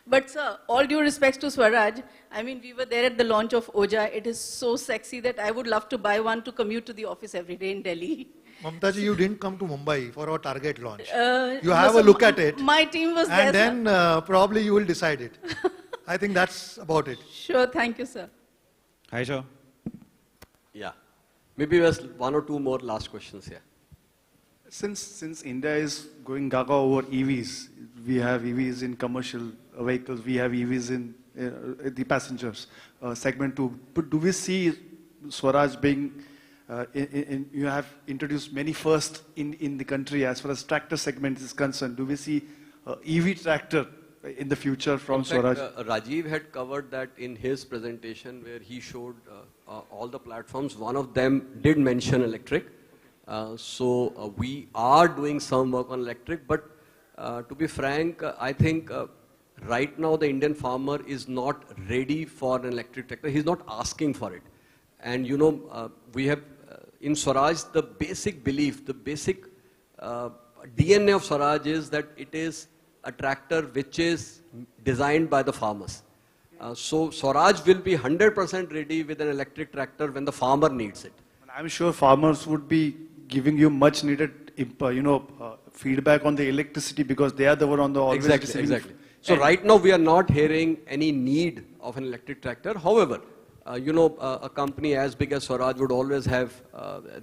But sir, all due respects to Swaraj, I mean, we were there at the launch of Oja. It is so sexy that I would love to buy one to commute to the office every day in Delhi. Mamtaji, you didn't come to Mumbai for our target launch. You no, have sir, a look at it. My team was there, and then probably you will decide it. I think that's about it. Sure, thank you, sir. Hi, sir. Yeah. Maybe there's one or two more last questions here. Since India is going gaga over EVs, we have EVs in commercial vehicles, we have EVs in the passengers segment too. But do we see Swaraj being, you have introduced many first in the country as far as tractor segment is concerned. Do we see EV tractor in the future from Swaraj? Rajiv had covered that in his presentation where he showed all the platforms. One of them did mention electric. So we are doing some work on electric, but to be frank, I think right now the Indian farmer is not ready for an electric tractor. He's not asking for it. And you know, we have in Swaraj the basic belief, the basic DNA of Swaraj is that it is a tractor which is designed by the farmers. So Swaraj will be 100% ready with an electric tractor when the farmer needs it. I'm sure farmers would be giving you much needed, feedback on the electricity because they are the one on the always Exactly. So right now we are not hearing any need of an electric tractor. However, a company as big as Swaraj would always have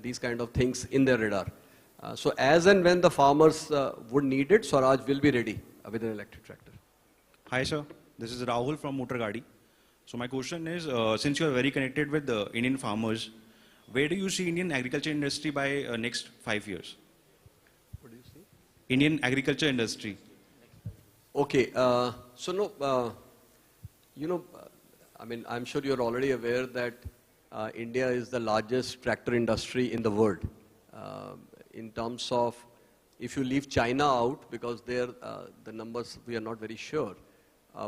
these kind of things in their radar. So as and when the farmers would need it, Swaraj will be ready with an electric tractor. Hi, sir. This is Rahul from Motor Gadi. So my question is, since you are very connected with the Indian farmers, where do you see Indian agriculture industry by next 5 years? What do you see? Indian agriculture industry. Okay. I mean, I'm sure you're already aware that India is the largest tractor industry in the world. In terms of, if you leave China out, because there the numbers we are not very sure.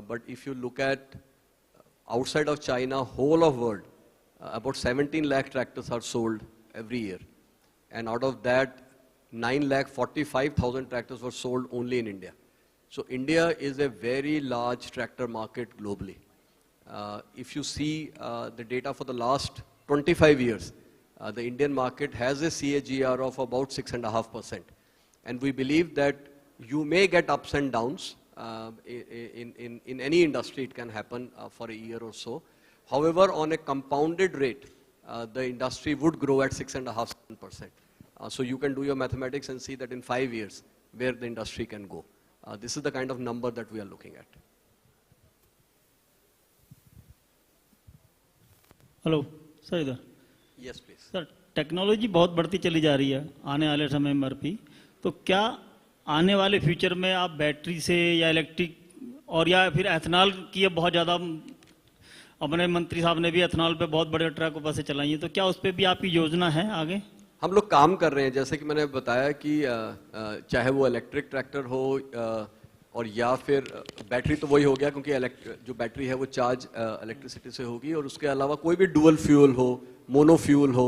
But if you look at outside of China, whole of world, about 17 lakh tractors are sold every year. And out of that, 9,45,000 tractors were sold only in India. So India is a very large tractor market globally. If you see the data for the last 25 years, the Indian market has a CAGR of about 6.5%. And we believe that you may get ups and downs. In any industry, it can happen for a year or so. However, on a compounded rate, the industry would grow at 6.5%. So you can do your mathematics and see that in 5 years, where the industry can go. This is the kind of number that we are looking at. Hello sir इधर Yes, please. Sir technology बहुत बढ़ती चली जा रही है आने वाले समय में भी तो क्या आने वाले फ्यूचर में आप बैटरी से या इलेक्ट्रिक और या फिर एथनॉल की बहुत ज़्यादा अपने मंत्री साहब ने भी एथनॉल पे बहुत बड़े ट्रक बसें चलाई हैं, तो क्या उस पर भी आपकी योजना है आगे? हम लोग काम कर रहे हैं, जैसे कि मैंने बताया कि चाहे वो इलेक्ट्रिक ट्रैक्टर हो और या फिर बैटरी, तो वही हो गया क्योंकि जो बैटरी है वो चार्ज इलेक्ट्रिसिटी से होगी, और उसके अलावा कोई भी डुअल फ्यूल हो, मोनो फ्यूल हो,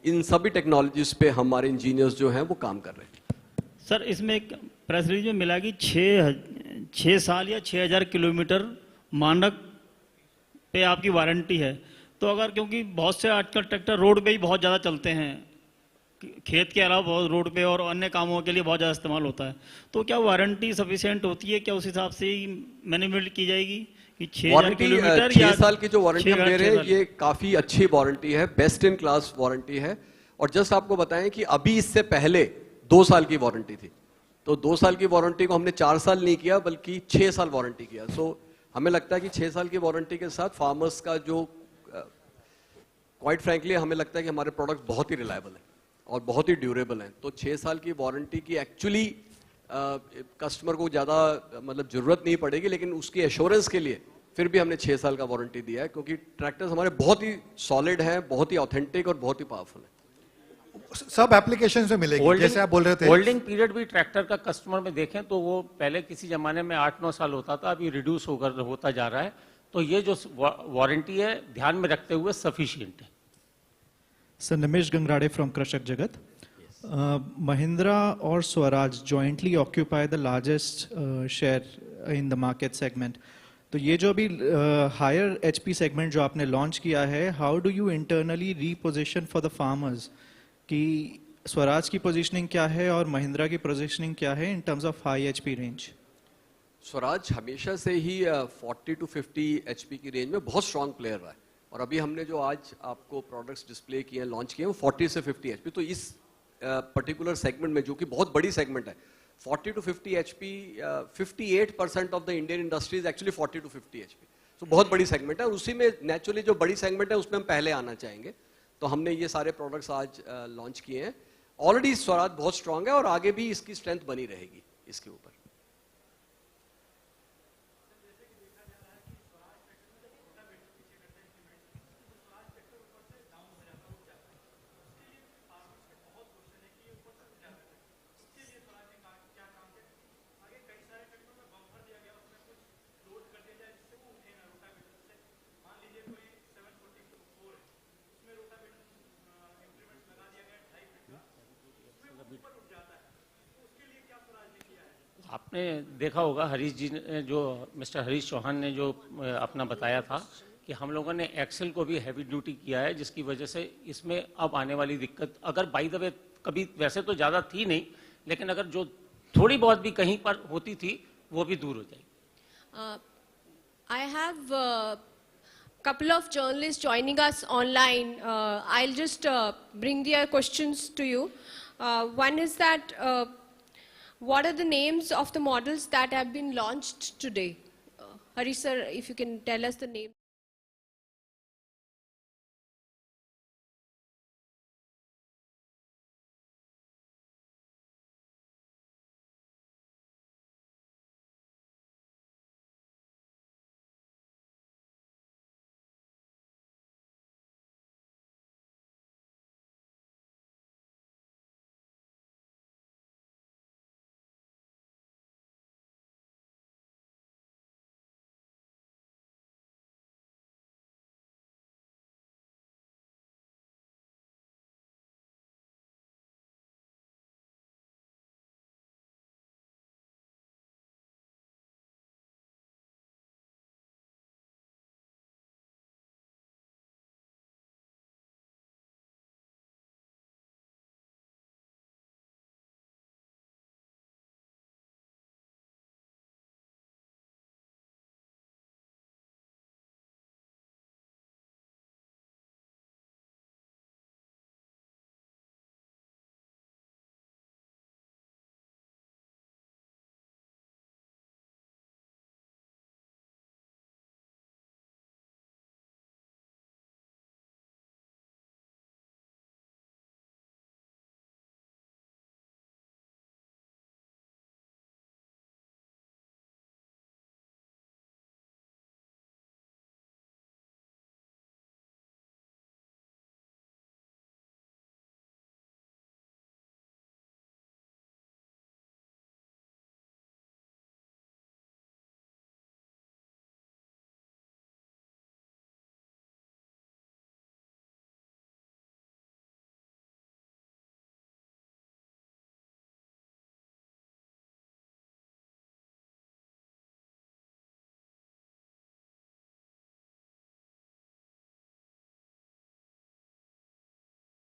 इन सभी टेक्नोलॉजीज पे हमारे इंजीनियर्स जो हैं वो काम कर रहे हैं। सर, इसमें एक प्रेस रिलीज में मिला कि 6 साल या 6000 किलोमीटर मानक पे आपकी वारंटी है। तो अगर, क्योंकि बहुत से आजकल ट्रैक्टर रोड पे ही बहुत ज़्यादा चलते हैं, खेत के अलावा बहुत रोड पे और अन्य कामों के लिए बहुत ज़्यादा इस्तेमाल होता है, तो क्या वारंटी सफिशिएंट होती है? क्या उस हिसाब से ही मैनेजमेंट की जाएगी कि 6000 किलोमीटर 6 साल की जो वारंटी हम दे रहे हैं ये काफ़ी अच्छी वारंटी है, बेस्ट इन क्लास वारंटी है। और जस्ट आपको बताएं कि अभी इससे पहले 2 साल की वारंटी थी, तो 2 साल की वारंटी को हमने 4 साल नहीं किया बल्कि 6 साल वारंटी किया। सो हमें लगता है कि 6 साल की वारंटी के साथ फार्मर्स का जो क्वाइट फ्रैंकली हमें लगता है कि हमारे प्रोडक्ट बहुत ही रिलायबल हैं और बहुत ही ड्यूरेबल हैं। तो 6 साल की वारंटी की एक्चुअली कस्टमर को ज़्यादा मतलब ज़रूरत नहीं पड़ेगी, लेकिन उसकी एश्योरेंस के लिए फिर भी हमने 6 साल का वारंटी दिया है, क्योंकि ट्रैक्टर्स हमारे बहुत ही सॉलिड हैं, बहुत ही ऑथेंटिक और बहुत ही पावरफुल हैं। सब एप्लीकेशंस में मिलेगी, जैसे आप बोल रहे थे। होल्डिंग पीरियड भी ट्रैक्टर का कस्टमर में देखें तो वो पहले किसी जमाने में 8-9 साल होता था, अभी रिड्यूस होता जा रहा है। तो ये जो वारंटी है ध्यान में रखते हुए सफिशिएंट है। Sir, Nimish Gangrade from Krashak Jagat. Mahindra or Swaraj jointly occupy the largest share in the market segment. तो ये जो अभी हायर HP सेगमेंट जो आपने लॉन्च किया है, how do you internally reposition for the farmers, कि स्वराज की पोजीशनिंग क्या है और महिंद्रा की पोजीशनिंग क्या है in terms of high HP range? Swaraj हमेशा से ही 40 to 50 HP की रेंज में बहुत स्ट्रॉन्ग प्लेयर रहा है, और अभी हमने जो आज आपको प्रोडक्ट्स डिस्प्ले किए हैं, लॉन्च किए हैं, वो 40 से 50 HP। तो इस पर्टिकुलर सेगमेंट में, जो कि बहुत बड़ी सेगमेंट है, 40 to 50 HP, 58% of the Indian industry is actually 40 to 50 HP। तो बहुत बड़ी सेगमेंट है, उसी में नेचुरली जो बड़ी सेगमेंट है उसमें हम पहले आना चाहेंगे। तो हमने ये सारे प्रोडक्ट्स आज लॉन्च किए हैं। ऑलरेडी स्वराज बहुत स्ट्रांग है और आगे भी इसकी स्ट्रेंथ बनी रहेगी इसके ऊपर। आपने देखा होगा हरीश जी ने जो मिस्टर हरीश चौहान ने जो अपना बताया था कि हम लोगों ने एक्सेल को भी हैवी ड्यूटी किया है, जिसकी वजह से इसमें अब आने वाली दिक्कत, अगर बाय द वे कभी वैसे तो ज़्यादा थी नहीं, लेकिन अगर जो थोड़ी बहुत भी कहीं पर होती थी वो भी दूर हो जाएगी। I have a couple of journalists joining us online. I'll just bring their questions to you. One is that what are the names of the models that have been launched today? Harish sir, if you can tell us the name.